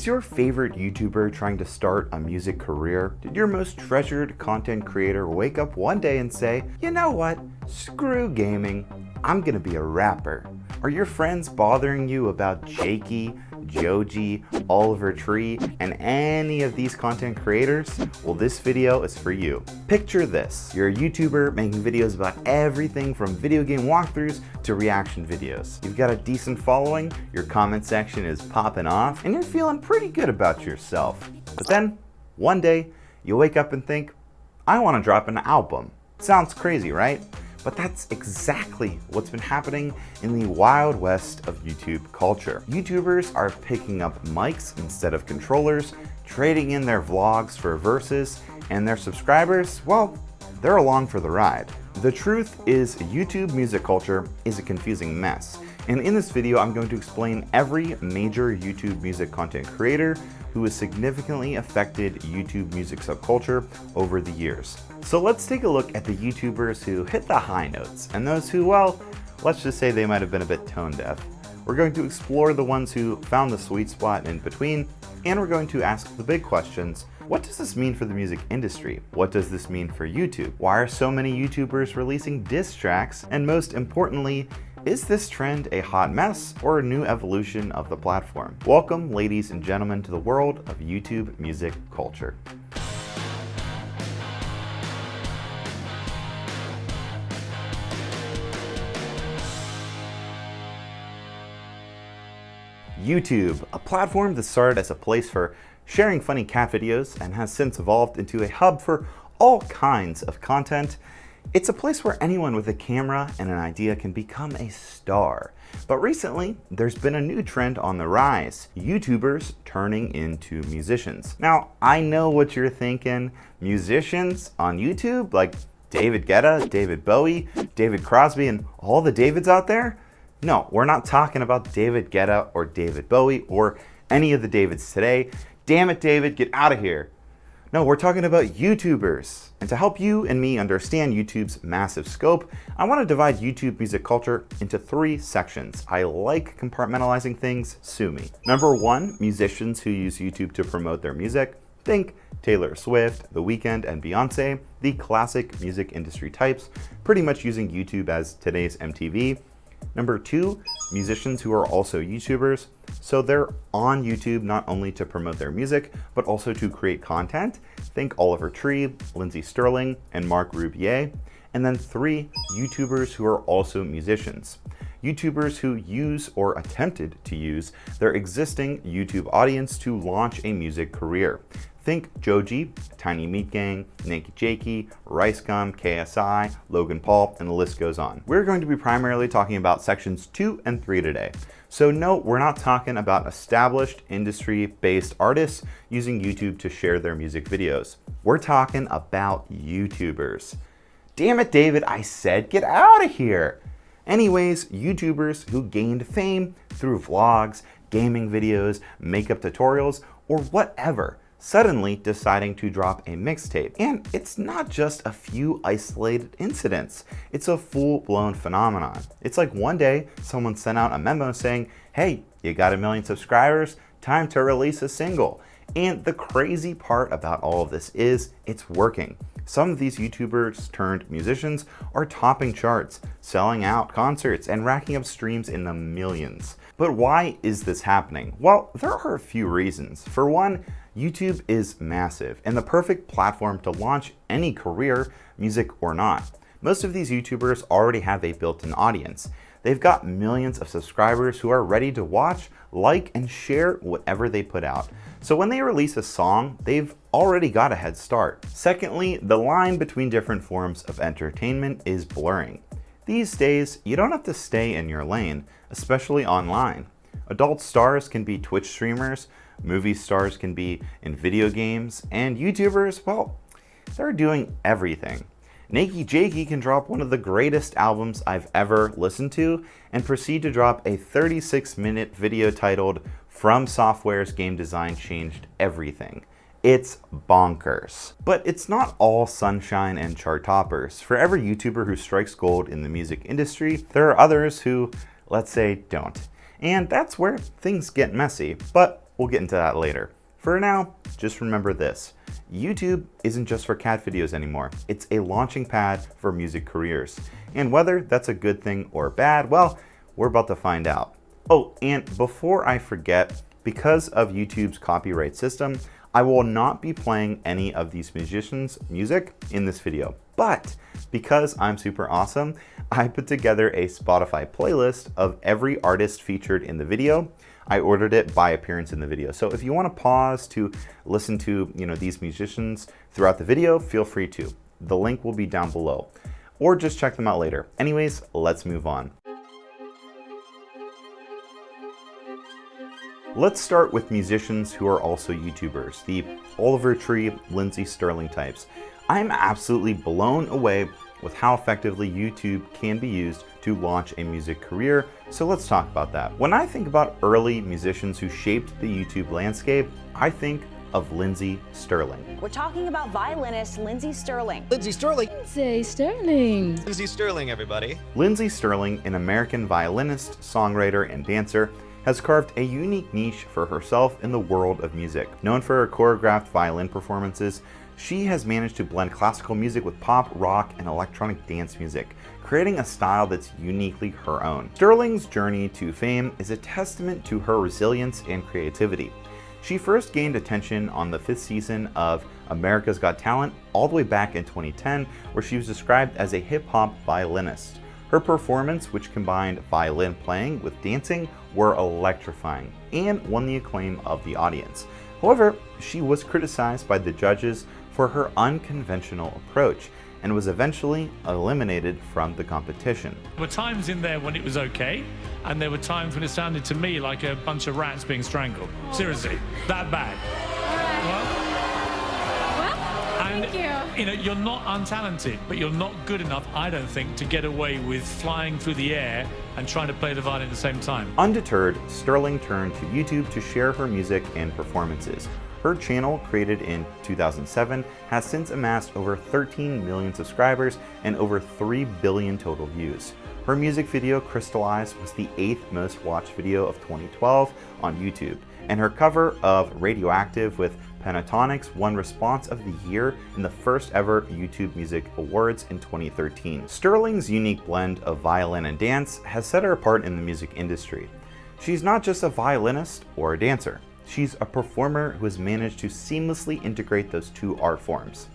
Is your favorite YouTuber trying to start a music career? Did your most treasured content creator wake up one day and say, you know what, screw gaming, I'm gonna be a rapper? Are your friends bothering you about Jakey, JoJi, Oliver Tree, and any of these content creators? Well, this video is for you. Picture this. You're a YouTuber making videos about everything from video game walkthroughs to reaction videos. You've got a decent following, your comment section is popping off, and you're feeling pretty good about yourself. But then, one day, you wake up and think, I want to drop an album. Sounds crazy, right? But that's exactly what's been happening in the wild west of YouTube culture. YouTubers are picking up mics instead of controllers, trading in their vlogs for verses, and their subscribers, well, they're along for the ride. The truth is, YouTube music culture is a confusing mess. And in this video, I'm going to explain every major YouTube music content creator who has significantly affected YouTube music subculture over the years. So let's take a look at the YouTubers who hit the high notes and those who, well, let's just say they might have been a bit tone deaf. We're going to explore the ones who found the sweet spot in between, and we're going to ask the big questions. What does this mean for the music industry? What does this mean for YouTube? Why are so many YouTubers releasing diss tracks? And most importantly, is this trend a hot mess or a new evolution of the platform? Welcome, ladies and gentlemen, to the world of YouTube music culture. YouTube, a platform that started as a place for sharing funny cat videos and has since evolved into a hub for all kinds of content. It's a place where anyone with a camera and an idea can become a star. But recently, there's been a new trend on the rise: YouTubers turning into musicians. Now, I know what you're thinking. Musicians on YouTube? Like David Guetta, David Bowie, David Crosby, and all the Davids out there? No, we're not talking about David Guetta or David Bowie or any of the Davids today. Damn it, David, get out of here. No, we're talking about YouTubers. And to help you and me understand YouTube's massive scope, I want to divide YouTube music culture into 3 sections. I like compartmentalizing things, sue me. Number 1, musicians who use YouTube to promote their music. Think Taylor Swift, The Weeknd, and Beyonce, the classic music industry types, pretty much using YouTube as today's MTV. Number 2, musicians who are also YouTubers. So they're on YouTube not only to promote their music, but also to create content. Think Oliver Tree, Lindsey Stirling, and Marc Rebillet. And then 3, YouTubers who are also musicians. YouTubers who use or attempted to use their existing YouTube audience to launch a music career. Think JoJi, Tiny Meat Gang, NakeyJakey, Ricegum, KSI, Logan Paul, and the list goes on. We're going to be primarily talking about sections 2 and 3 today. So no, we're not talking about established industry-based artists using YouTube to share their music videos. We're talking about YouTubers. Damn it, David, I said get out of here. Anyways, YouTubers who gained fame through vlogs, gaming videos, makeup tutorials, or whatever, suddenly deciding to drop a mixtape. And it's not just a few isolated incidents, it's a full-blown phenomenon. It's like one day someone sent out a memo saying, hey, you got 1 million subscribers, time to release a single. And the crazy part about all of this is it's working. Some of these YouTubers turned musicians are topping charts, selling out concerts, and racking up streams in the millions. But why is this happening? Well, there are a few reasons. For one, YouTube is massive and the perfect platform to launch any career, music or not. Most of these YouTubers already have a built-in audience. They've got millions of subscribers who are ready to watch, like, and share whatever they put out. So when they release a song, they've already got a head start. Secondly, the line between different forms of entertainment is blurring. These days, you don't have to stay in your lane, especially online. Adult stars can be Twitch streamers, movie stars can be in video games, and YouTubers, well, they're doing everything. NakeyJakey can drop one of the greatest albums I've ever listened to and proceed to drop a 36-minute video titled "From Software's Game Design Changed Everything." It's bonkers. But it's not all sunshine and chart toppers. For every YouTuber who strikes gold in the music industry, there are others who, let's say, don't. And that's where things get messy. But we'll get into that later. For now, just remember this. YouTube isn't just for cat videos anymore. It's a launching pad for music careers. And whether that's a good thing or bad, well, we're about to find out. Oh, and before I forget, because of YouTube's copyright system, I will not be playing any of these musicians' music in this video. But because I'm super awesome, I put together a Spotify playlist of every artist featured in the video. I ordered it by appearance in the video. So if you want to pause to listen to, these musicians throughout the video, feel free to. The link will be down below. Or just check them out later. Anyways, let's move on. Let's start with musicians who are also YouTubers, the Oliver Tree, Lindsey Stirling types. I'm absolutely blown away with how effectively YouTube can be used to launch a music career, so let's talk about that. When I think about early musicians who shaped the YouTube landscape, I think of Lindsey Stirling. We're talking about violinist Lindsey Stirling. Lindsey Stirling. Lindsey Stirling. Lindsey Stirling, everybody. Lindsey Stirling, an American violinist, songwriter, and dancer, has carved a unique niche for herself in the world of music. Known for her choreographed violin performances, she has managed to blend classical music with pop, rock, and electronic dance music, creating a style that's uniquely her own. Stirling's journey to fame is a testament to her resilience and creativity. She first gained attention on the 5th season of America's Got Talent all the way back in 2010, where she was described as a hip-hop violinist. Her performance, which combined violin playing with dancing, were electrifying and won the acclaim of the audience. However, she was criticized by the judges for her unconventional approach and was eventually eliminated from the competition. There were times in there when it was okay, and there were times when it sounded to me like a bunch of rats being strangled. Seriously, that bad. Thank you. You're not untalented, but you're not good enough, I don't think, to get away with flying through the air and trying to play the violin at the same time. Undeterred, Stirling turned to YouTube to share her music and performances. Her channel, created in 2007, has since amassed over 13 million subscribers and over 3 billion total views. Her music video, Crystallized, was the 8th most watched video of 2012 on YouTube, and her cover of Radioactive with Pentatonics won Response of the Year in the first ever YouTube Music Awards in 2013. Stirling's unique blend of violin and dance has set her apart in the music industry. She's not just a violinist or a dancer. She's a performer who has managed to seamlessly integrate those two art forms.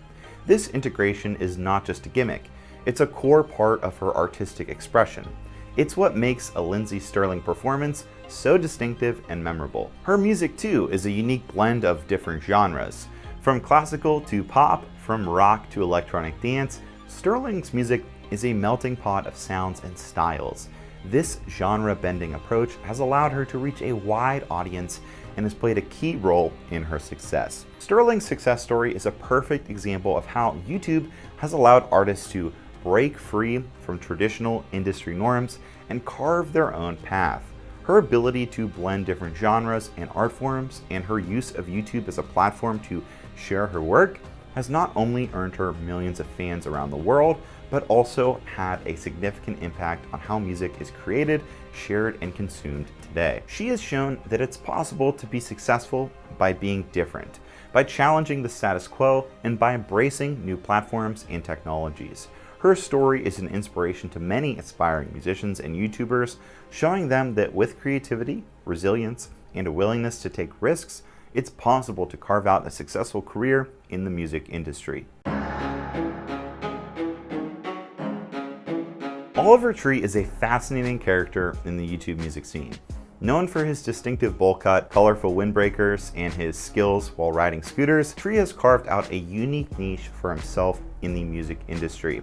This integration is not just a gimmick, it's a core part of her artistic expression. It's what makes a Lindsey Stirling performance so distinctive and memorable. Her music too is a unique blend of different genres. From classical to pop, from rock to electronic dance, Stirling's music is a melting pot of sounds and styles. This genre-bending approach has allowed her to reach a wide audience and has played a key role in her success. Stirling's success story is a perfect example of how YouTube has allowed artists to break free from traditional industry norms and carve their own path. Her ability to blend different genres and art forms and her use of YouTube as a platform to share her work has not only earned her millions of fans around the world, but also had a significant impact on how music is created, shared, and consumed today. She has shown that it's possible to be successful by being different, by challenging the status quo, and by embracing new platforms and technologies. Her story is an inspiration to many aspiring musicians and YouTubers, showing them that with creativity, resilience, and a willingness to take risks, it's possible to carve out a successful career in the music industry. Oliver Tree is a fascinating character in the YouTube music scene. Known for his distinctive bowl cut, colorful windbreakers, and his skills while riding scooters, Tree has carved out a unique niche for himself in the music industry.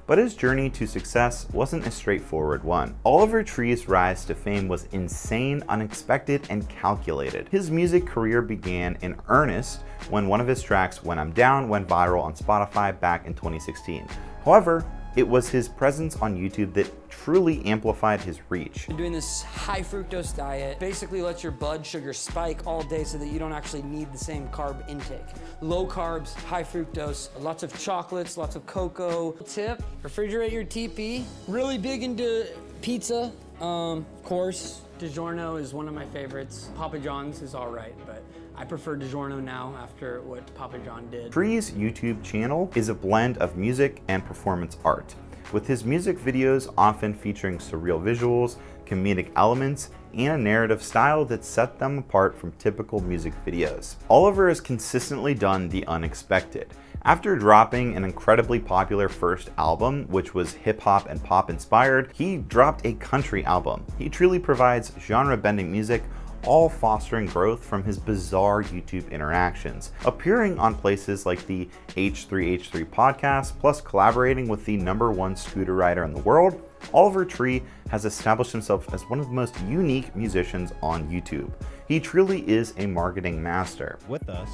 But his journey to success wasn't a straightforward one. Oliver Tree's rise to fame was insane, unexpected, and calculated. His music career began in earnest when one of his tracks, When I'm Down, went viral on Spotify back in 2016. However, it was his presence on YouTube that truly amplified his reach. Doing this high fructose diet basically lets your blood sugar spike all day so that you don't actually need the same carb intake. Low carbs, high fructose, lots of chocolates, lots of cocoa. Tip, refrigerate your TP. Really big into pizza, of course. DiGiorno is one of my favorites. Papa John's is all right, but I prefer DiGiorno now after what Papa John did. Tree's YouTube channel is a blend of music and performance art, with his music videos often featuring surreal visuals, comedic elements, and a narrative style that set them apart from typical music videos. Oliver has consistently done the unexpected. After dropping an incredibly popular first album, which was hip-hop and pop inspired, he dropped a country album. He truly provides genre-bending music, all fostering growth from his bizarre YouTube interactions. Appearing on places like the H3H3 podcast, plus collaborating with the #1 scooter rider in the world, Oliver Tree has established himself as one of the most unique musicians on YouTube. He truly is a marketing master. With us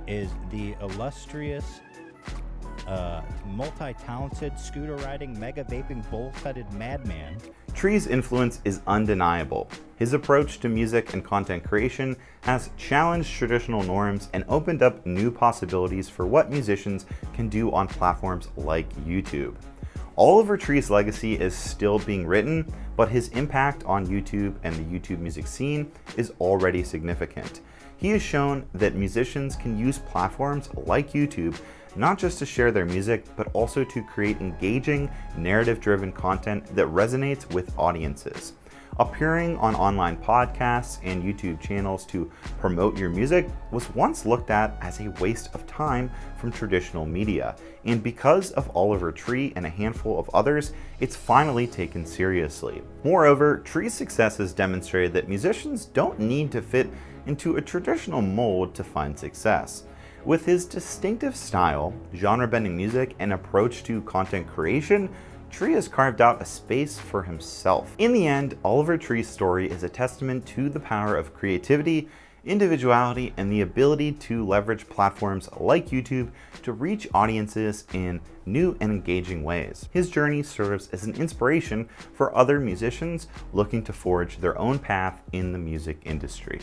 is the illustrious, multi-talented, scooter-riding, mega-vaping, bull-fetted madman. Tree's influence is undeniable. His approach to music and content creation has challenged traditional norms and opened up new possibilities for what musicians can do on platforms like YouTube. Oliver Tree's legacy is still being written, but his impact on YouTube and the YouTube music scene is already significant. He has shown that musicians can use platforms like YouTube not just to share their music, but also to create engaging, narrative-driven content that resonates with audiences. Appearing on online podcasts and YouTube channels to promote your music was once looked at as a waste of time from traditional media, and because of Oliver Tree and a handful of others, it's finally taken seriously. Moreover, Tree's success has demonstrated that musicians don't need to fit into a traditional mold to find success. With his distinctive style, genre-bending music, and approach to content creation, Tree has carved out a space for himself. In the end, Oliver Tree's story is a testament to the power of creativity, individuality, and the ability to leverage platforms like YouTube to reach audiences in new and engaging ways. His journey serves as an inspiration for other musicians looking to forge their own path in the music industry.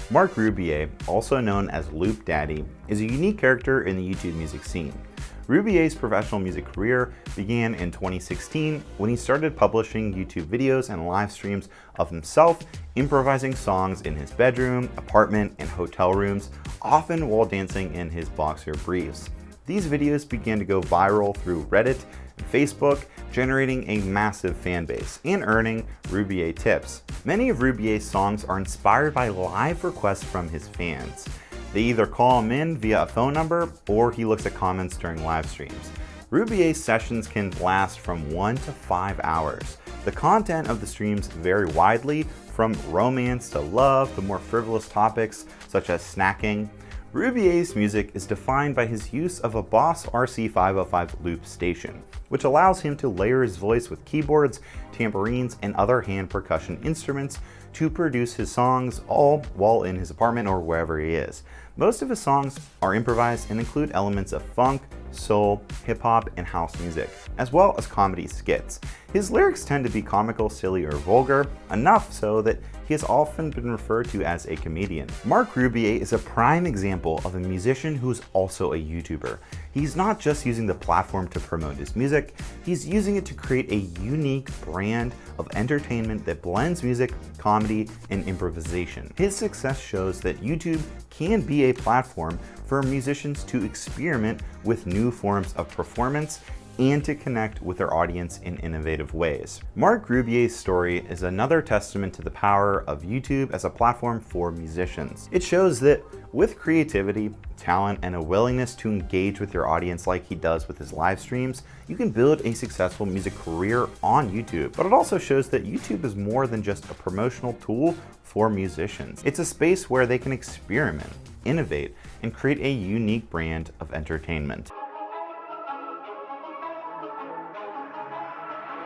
Marc Rebillet, also known as Loop Daddy, is a unique character in the YouTube music scene. Rebillet's professional music career began in 2016 when he started publishing YouTube videos and live streams of himself improvising songs in his bedroom, apartment, and hotel rooms, often while dancing in his boxer briefs. These videos began to go viral through Reddit and Facebook, generating a massive fan base and earning Rebillet tips. Many of Rebillet's songs are inspired by live requests from his fans. They either call him in via a phone number or he looks at comments during live streams. Rebillet's sessions can last from 1 to 5 hours. The content of the streams vary widely, from romance to love to more frivolous topics such as snacking. Rebillet's music is defined by his use of a Boss RC505 loop station, which allows him to layer his voice with keyboards, tambourines, and other hand percussion instruments to produce his songs, all while in his apartment or wherever he is. Most of his songs are improvised and include elements of funk, soul, hip-hop, and house music, as well as comedy skits. His lyrics tend to be comical, silly, or vulgar, enough so that he has often been referred to as a comedian. Marc Rebillet is a prime example of a musician who's also a YouTuber. He's not just using the platform to promote his music, he's using it to create a unique brand of entertainment that blends music, comedy, and improvisation. His success shows that YouTube can be a platform for musicians to experiment with new forms of performance and to connect with their audience in innovative ways. Marc Rebillet's story is another testament to the power of YouTube as a platform for musicians. It shows that with creativity, talent, and a willingness to engage with your audience like he does with his live streams, you can build a successful music career on YouTube. But it also shows that YouTube is more than just a promotional tool for musicians. It's a space where they can experiment, innovate, and create a unique brand of entertainment.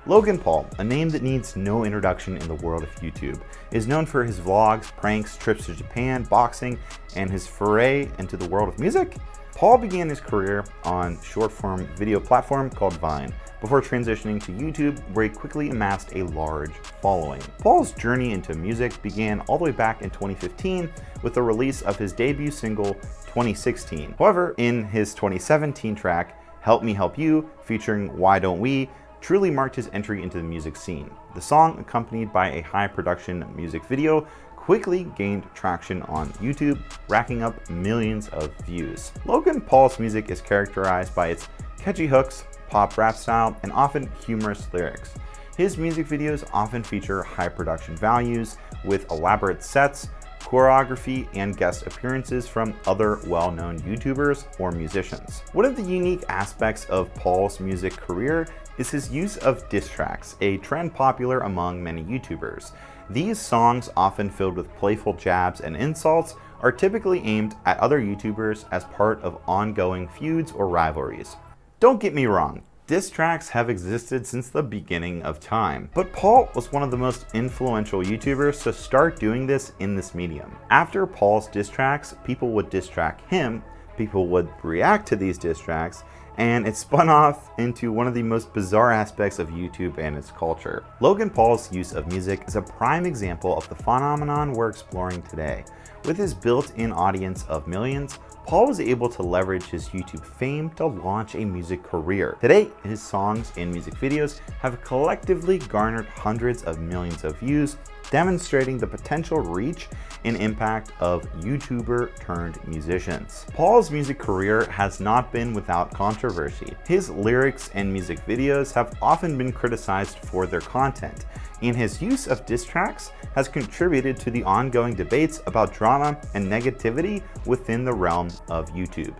Logan Paul, a name that needs no introduction in the world of YouTube, is known for his vlogs, pranks, trips to Japan, boxing, and his foray into the world of music. Paul began his career on short-form video platform called Vine, before transitioning to YouTube, where he quickly amassed a large following. Paul's journey into music began all the way back in 2015 with the release of his debut single, 2016. However, in his 2017 track, Help Me Help You, featuring Why Don't We, truly marked his entry into the music scene. The song, accompanied by a high-production music video, quickly gained traction on YouTube, racking up millions of views. Logan Paul's music is characterized by its catchy hooks, pop rap style, and often humorous lyrics. His music videos often feature high production values with elaborate sets, choreography, and guest appearances from other well-known YouTubers or musicians. One of the unique aspects of Paul's music career is his use of diss tracks, a trend popular among many YouTubers. These songs, often filled with playful jabs and insults, are typically aimed at other YouTubers as part of ongoing feuds or rivalries. Don't get me wrong, diss tracks have existed since the beginning of time, but Paul was one of the most influential YouTubers to start doing this in this medium. After Paul's diss tracks, people would diss track him, people would react to these diss tracks, and it spun off into one of the most bizarre aspects of YouTube and its culture. Logan Paul's use of music is a prime example of the phenomenon we're exploring today. With his built-in audience of millions, Paul was able to leverage his YouTube fame to launch a music career. Today, his songs and music videos have collectively garnered hundreds of millions of views, demonstrating the potential reach and impact of YouTuber turned musicians. Paul's music career has not been without controversy. His lyrics and music videos have often been criticized for their content, and his use of diss tracks has contributed to the ongoing debates about drama and negativity within the realm of YouTube.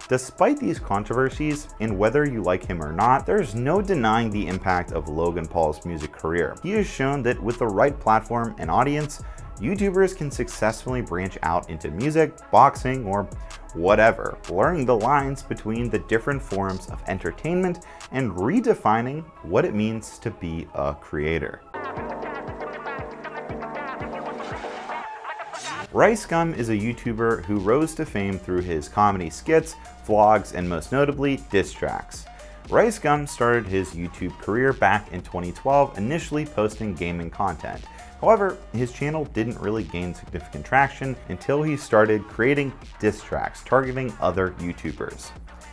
Despite these controversies, and whether you like him or not, there's no denying the impact of Logan Paul's music career. He has shown that with the right platform and audience, YouTubers can successfully branch out into music, boxing, or whatever, blurring the lines between the different forms of entertainment and redefining what it means to be a creator. Ricegum is a YouTuber who rose to fame through his comedy skits, vlogs, and most notably, diss tracks. Ricegum started his YouTube career back in 2012, initially posting gaming content. However, his channel didn't really gain significant traction until he started creating diss tracks targeting other YouTubers.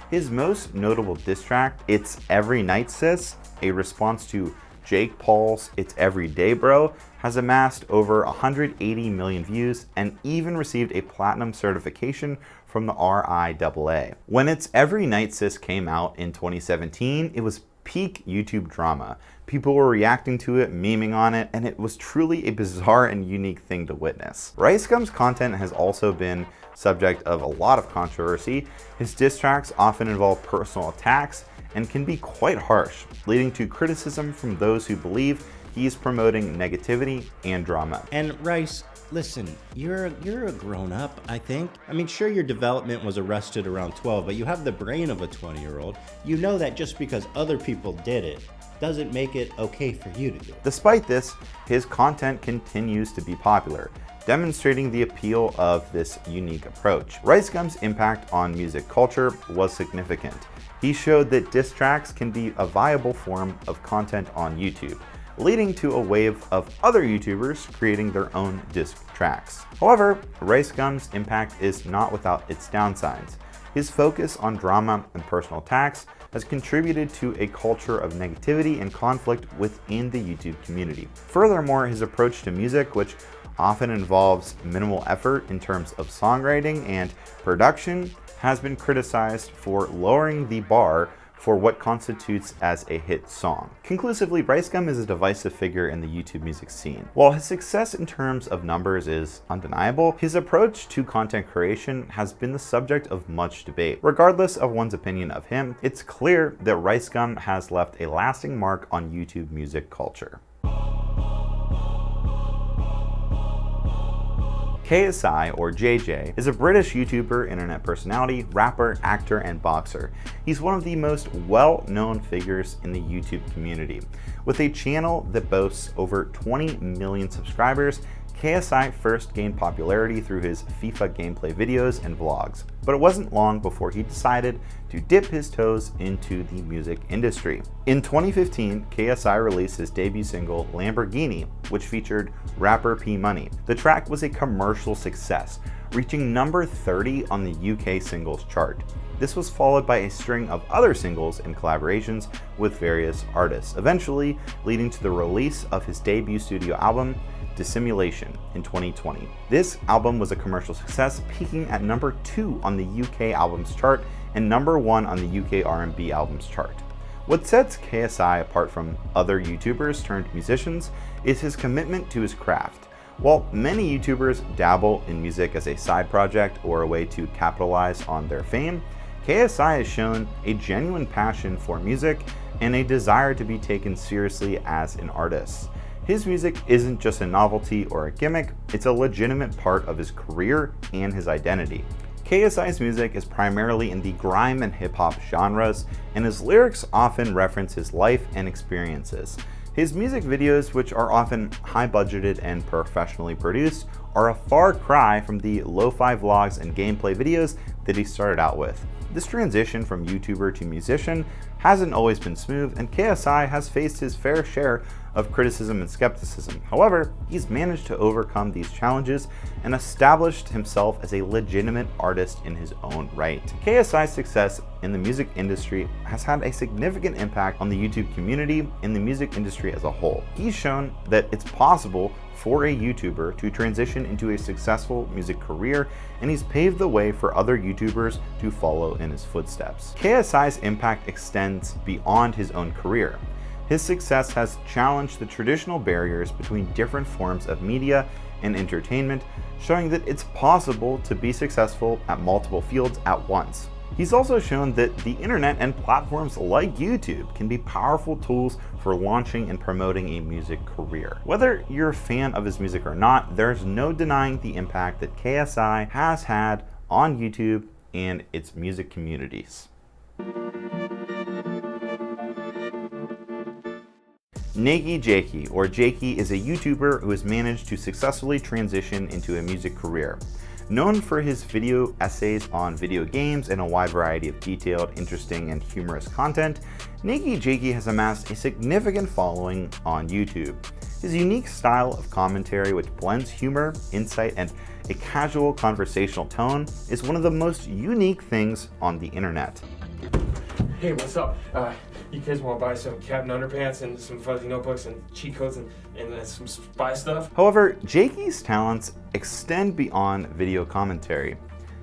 His most notable diss track, It's Every Night Sis, a response to Jake Paul's It's Every Day Bro, has amassed over 180 million views and even received a platinum certification from the RIAA. When It's Every Night Sis came out in 2017, it was peak YouTube drama. People were reacting to it, memeing on it, and it was truly a bizarre and unique thing to witness. Ricegum's content has also been subject of a lot of controversy. His diss tracks often involve personal attacks and can be quite harsh, leading to criticism from those who believe he's promoting negativity and drama. And Rice, listen, you're a grown-up, I think. I mean, sure, your development was arrested around 12, but you have the brain of a 20-year-old. You know that just because other people did it doesn't make it okay for you to do it. Despite this, his content continues to be popular, demonstrating the appeal of this unique approach. Ricegum's impact on music culture was significant. He showed that diss tracks can be a viable form of content on YouTube, leading to a wave of other YouTubers creating their own diss tracks. However, Ricegum's impact is not without its downsides. His focus on drama and personal attacks has contributed to a culture of negativity and conflict within the YouTube community. Furthermore, his approach to music, which often involves minimal effort in terms of songwriting and production, has been criticized for lowering the bar for what constitutes as a hit song. Conclusively, Ricegum is a divisive figure in the YouTube music scene. While his success in terms of numbers is undeniable, his approach to content creation has been the subject of much debate. Regardless of one's opinion of him, it's clear that Ricegum has left a lasting mark on YouTube music culture. KSI, or JoJi, is a British YouTuber, internet personality, rapper, actor, and boxer. He's one of the most well-known figures in the YouTube community. With a channel that boasts over 20 million subscribers, KSI first gained popularity through his FIFA gameplay videos and vlogs, but it wasn't long before he decided to dip his toes into the music industry. In 2015, KSI released his debut single, Lamborghini, which featured rapper P Money. The track was a commercial success, reaching number 30 on the UK singles chart. This was followed by a string of other singles and collaborations with various artists, eventually leading to the release of his debut studio album, Dissimulation, in 2020. This album was a commercial success, peaking at number 2 on the UK albums chart and number 1 on the UK R&B albums chart. What sets KSI apart from other YouTubers turned musicians is his commitment to his craft. While many YouTubers dabble in music as a side project or a way to capitalize on their fame, KSI has shown a genuine passion for music and a desire to be taken seriously as an artist. His music isn't just a novelty or a gimmick, it's a legitimate part of his career and his identity. KSI's music is primarily in the grime and hip-hop genres, and his lyrics often reference his life and experiences. His music videos, which are often high-budgeted and professionally produced, are a far cry from the lo-fi vlogs and gameplay videos that he started out with. This transition from YouTuber to musician hasn't always been smooth, and KSI has faced his fair share of criticism and skepticism. However, he's managed to overcome these challenges and established himself as a legitimate artist in his own right. KSI's success in the music industry has had a significant impact on the YouTube community and the music industry as a whole. He's shown that it's possible for a YouTuber to transition into a successful music career, and he's paved the way for other YouTubers to follow in his footsteps. KSI's impact extends beyond his own career. His success has challenged the traditional barriers between different forms of media and entertainment, showing that it's possible to be successful at multiple fields at once. He's also shown that the internet and platforms like YouTube can be powerful tools for launching and promoting a music career. Whether you're a fan of his music or not, there's no denying the impact that KSI has had on YouTube and its music communities. NakeyJakey, or Jakey, is a YouTuber who has managed to successfully transition into a music career. Known for his video essays on video games and a wide variety of detailed, interesting, and humorous content, NakeyJakey has amassed a significant following on YouTube. His unique style of commentary, which blends humor, insight, and a casual conversational tone, is one of the most unique things on the internet. Hey, what's up? You kids want to buy some Captain Underpants and some fuzzy notebooks and cheat codes and some spy stuff? However, Jakey's talents extend beyond video commentary.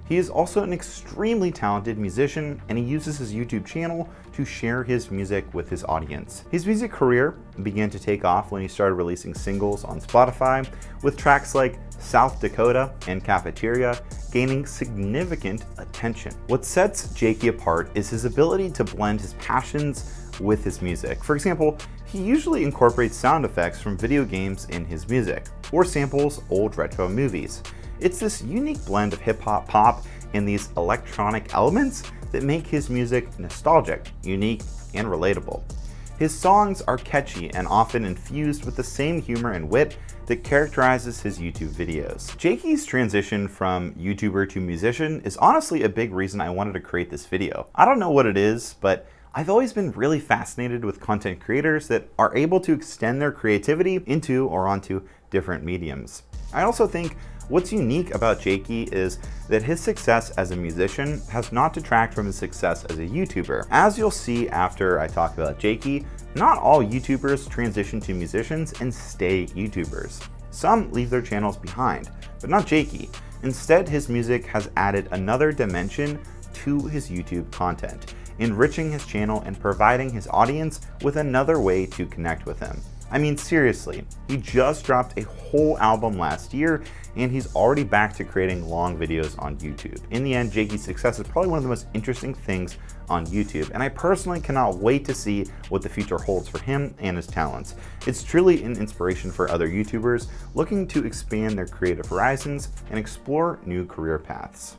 He is also an extremely talented musician, and he uses his YouTube channel to share his music with his audience. His music career began to take off when he started releasing singles on Spotify, with tracks like South Dakota and Cafeteria gaining significant attention. What sets Jakey apart is his ability to blend his passions with his music. For example, he usually incorporates sound effects from video games in his music, or samples old retro movies. It's this unique blend of hip-hop, pop, and these electronic elements that make his music nostalgic, unique, and relatable. His songs are catchy and often infused with the same humor and wit that characterizes his YouTube videos. Jakey's transition from YouTuber to musician is honestly a big reason I wanted to create this video. I don't know what it is, but I've always been really fascinated with content creators that are able to extend their creativity into or onto different mediums. I also think what's unique about Jakey is that his success as a musician has not detracted from his success as a YouTuber. As you'll see after I talk about Jakey, not all YouTubers transition to musicians and stay YouTubers. Some leave their channels behind, but not Jakey. Instead, his music has added another dimension to his YouTube content, enriching his channel and providing his audience with another way to connect with him. I mean, seriously, he just dropped a whole album last year, and he's already back to creating long videos on YouTube. In the end, Jakey's success is probably one of the most interesting things on YouTube, and I personally cannot wait to see what the future holds for him and his talents. It's truly an inspiration for other YouTubers looking to expand their creative horizons and explore new career paths.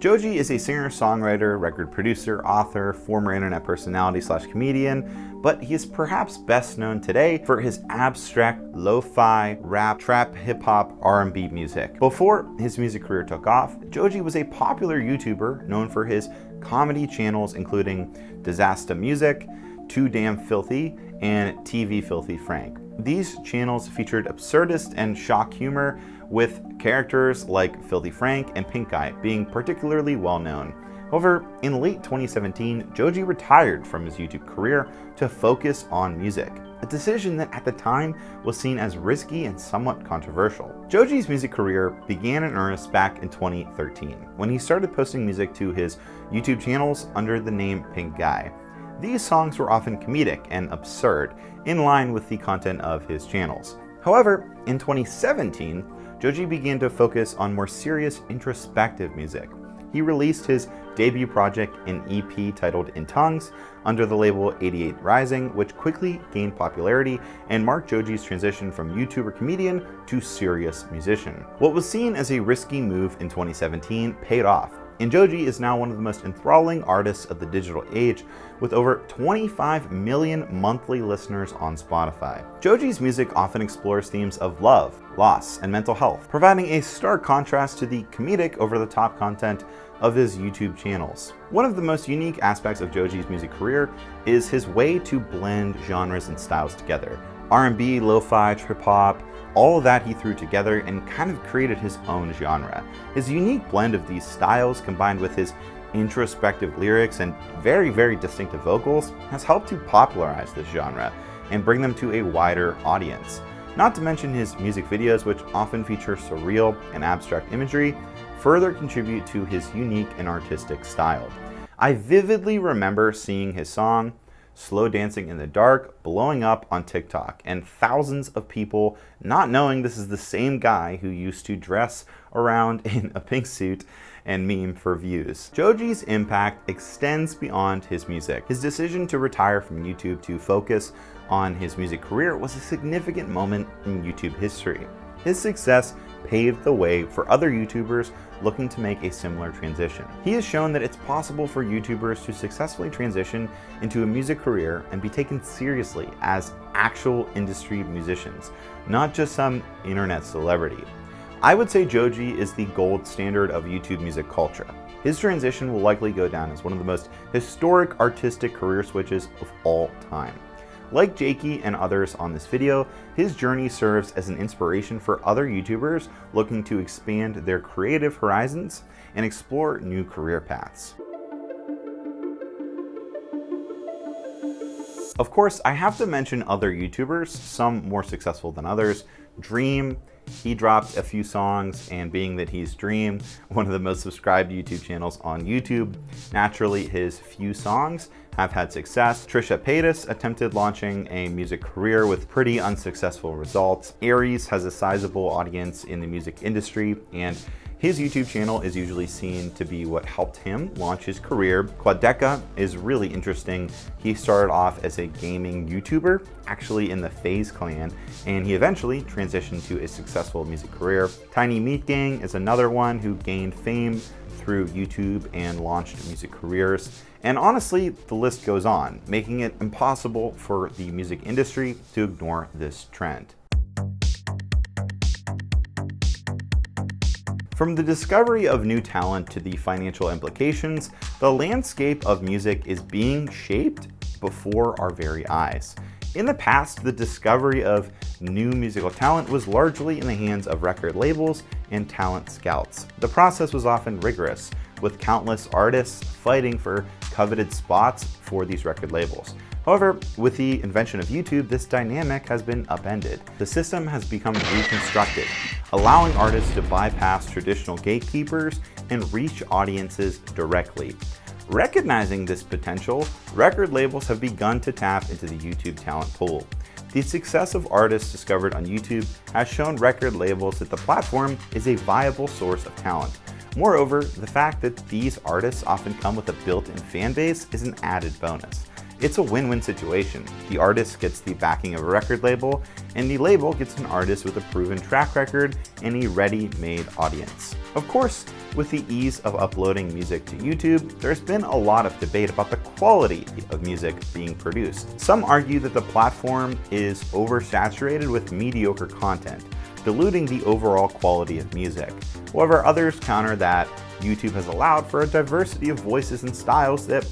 JoJi is a singer-songwriter, record producer, author, former internet personality / comedian, but he is perhaps best known today for his abstract lo-fi, rap, trap, hip-hop, R&B music. Before his music career took off, JoJi was a popular YouTuber known for his comedy channels including Disaster Music, Too Damn Filthy, and TV Filthy Frank. These channels featured absurdist and shock humor, with characters like Filthy Frank and Pink Guy being particularly well known. However, in late 2017, JoJi retired from his YouTube career to focus on music, a decision that at the time was seen as risky and somewhat controversial. JoJi's music career began in earnest back in 2013, when he started posting music to his YouTube channels under the name Pink Guy. These songs were often comedic and absurd, in line with the content of his channels. However, in 2017, JoJi began to focus on more serious, introspective music. He released his debut project, an EP titled In Tongues, under the label 88 Rising, which quickly gained popularity and marked JoJi's transition from YouTuber comedian to serious musician. What was seen as a risky move in 2017 paid off, and JoJi is now one of the most enthralling artists of the digital age, with over 25 million monthly listeners on Spotify. JoJi's music often explores themes of love, loss, and mental health, providing a stark contrast to the comedic, over-the-top content of his YouTube channels. One of the most unique aspects of JoJi's music career is his way to blend genres and styles together. R&B, lo-fi, trip-hop, all of that he threw together and kind of created his own genre. His unique blend of these styles, combined with his introspective lyrics and very, very distinctive vocals, has helped to popularize this genre and bring them to a wider audience. Not to mention his music videos, which often feature surreal and abstract imagery, further contribute to his unique and artistic style. I vividly remember seeing his song Slow Dancing in the Dark blowing up on TikTok, and thousands of people not knowing this is the same guy who used to dress around in a pink suit and meme for views. JoJi's impact extends beyond his music. His decision to retire from YouTube to focus on his music career was a significant moment in YouTube history. His success paved the way for other YouTubers looking to make a similar transition. He has shown that it's possible for YouTubers to successfully transition into a music career and be taken seriously as actual industry musicians, not just some internet celebrity. I would say JoJi is the gold standard of YouTube music culture. His transition will likely go down as one of the most historic artistic career switches of all time. Like Jakey and others on this video, his journey serves as an inspiration for other YouTubers looking to expand their creative horizons and explore new career paths. Of course, I have to mention other YouTubers, some more successful than others. Dream, he dropped a few songs, and being that he's Dream, one of the most subscribed YouTube channels on YouTube, naturally his few songs have had success. Trisha Paytas attempted launching a music career with pretty unsuccessful results. Aries has a sizable audience in the music industry, and his YouTube channel is usually seen to be what helped him launch his career. Quadeca is really interesting. He started off as a gaming YouTuber, actually in the FaZe clan, and he eventually transitioned to a successful music career. Tiny Meat Gang is another one who gained fame through YouTube and launched music careers. And honestly, the list goes on, making it impossible for the music industry to ignore this trend. From the discovery of new talent to the financial implications, the landscape of music is being shaped before our very eyes. In the past, the discovery of new musical talent was largely in the hands of record labels and talent scouts. The process was often rigorous, with countless artists fighting for coveted spots for these record labels. However, with the invention of YouTube, this dynamic has been upended. The system has become reconstructed, allowing artists to bypass traditional gatekeepers and reach audiences directly. Recognizing this potential, record labels have begun to tap into the YouTube talent pool. The success of artists discovered on YouTube has shown record labels that the platform is a viable source of talent. Moreover, the fact that these artists often come with a built-in fan base is an added bonus. It's a win-win situation. The artist gets the backing of a record label, and the label gets an artist with a proven track record and a ready-made audience. Of course, with the ease of uploading music to YouTube, there's been a lot of debate about the quality of music being produced. Some argue that the platform is oversaturated with mediocre content, diluting the overall quality of music. However, others counter that YouTube has allowed for a diversity of voices and styles that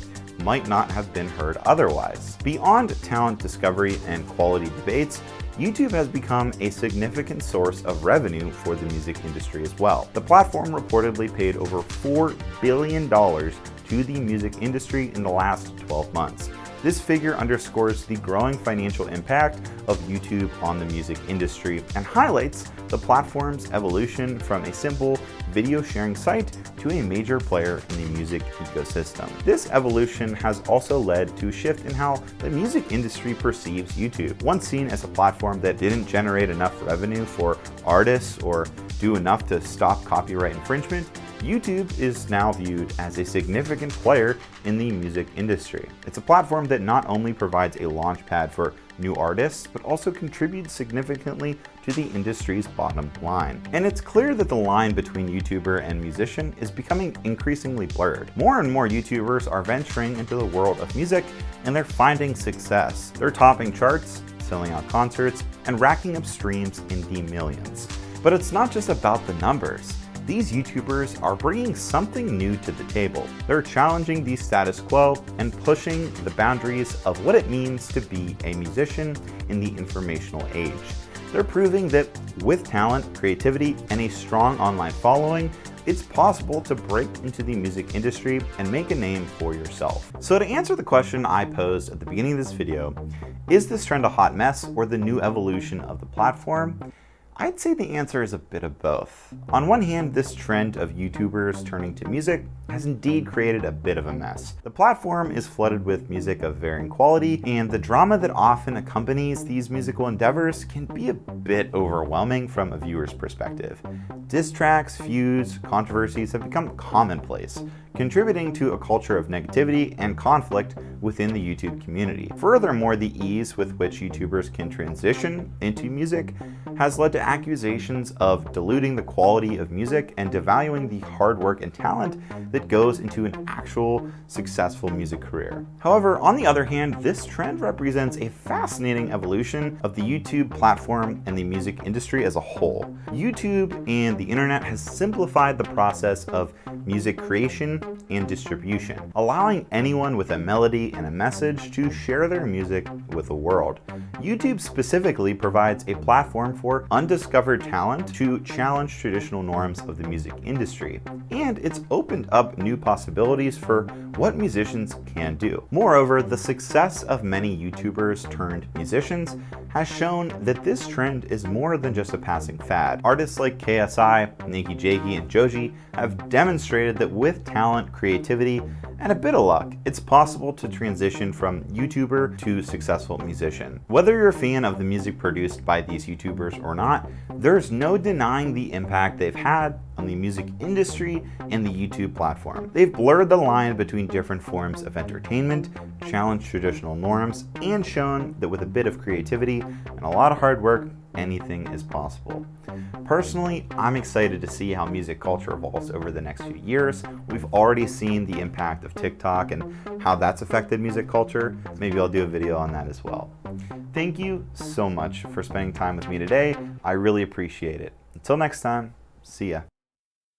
might not have been heard otherwise. Beyond talent discovery and quality debates, YouTube has become a significant source of revenue for the music industry as well. The platform reportedly paid over $4 billion to the music industry in the last 12 months. This figure underscores the growing financial impact of YouTube on the music industry and highlights the platform's evolution from a simple video sharing site to a major player in the music ecosystem. This evolution has also led to a shift in how the music industry perceives YouTube. Once seen as a platform that didn't generate enough revenue for artists or do enough to stop copyright infringement, YouTube is now viewed as a significant player in the music industry. It's a platform that not only provides a launchpad for new artists, but also contributes significantly to the industry's bottom line. And it's clear that the line between YouTuber and musician is becoming increasingly blurred. More and more YouTubers are venturing into the world of music, and they're finding success. They're topping charts, selling out concerts, and racking up streams in the millions. But it's not just about the numbers. These YouTubers are bringing something new to the table. They're challenging the status quo and pushing the boundaries of what it means to be a musician in the informational age. They're proving that with talent, creativity, and a strong online following, it's possible to break into the music industry and make a name for yourself. So to answer the question I posed at the beginning of this video, is this trend a hot mess or the new evolution of the platform? I'd say the answer is a bit of both. On one hand, this trend of YouTubers turning to music has indeed created a bit of a mess. The platform is flooded with music of varying quality, and the drama that often accompanies these musical endeavors can be a bit overwhelming from a viewer's perspective. Diss tracks, feuds, controversies have become commonplace, contributing to a culture of negativity and conflict within the YouTube community. Furthermore, the ease with which YouTubers can transition into music has led to accusations of diluting the quality of music and devaluing the hard work and talent that goes into an actual successful music career. However, on the other hand, this trend represents a fascinating evolution of the YouTube platform and the music industry as a whole. YouTube and the internet has simplified the process of music creation and distribution, allowing anyone with a melody and a message to share their music with the world. YouTube specifically provides a platform for undiscovered talent to challenge traditional norms of the music industry, and it's opened up new possibilities for what musicians can do. Moreover, the success of many YouTubers turned musicians has shown that this trend is more than just a passing fad. Artists like KSI, NakeyJakey, and JoJi have demonstrated that with talent, creativity, and a bit of luck, it's possible to transition from YouTuber to successful musician. Whether you're a fan of the music produced by these YouTubers or not, there's no denying the impact they've had on the music industry and the YouTube platform. They've blurred the line between different forms of entertainment, challenged traditional norms, and shown that with a bit of creativity and a lot of hard work, anything is possible. Personally, I'm excited to see how music culture evolves over the next few years. We've already seen the impact of TikTok and how that's affected music culture. Maybe I'll do a video on that as well. Thank you so much for spending time with me today. I really appreciate it. Until next time, see ya.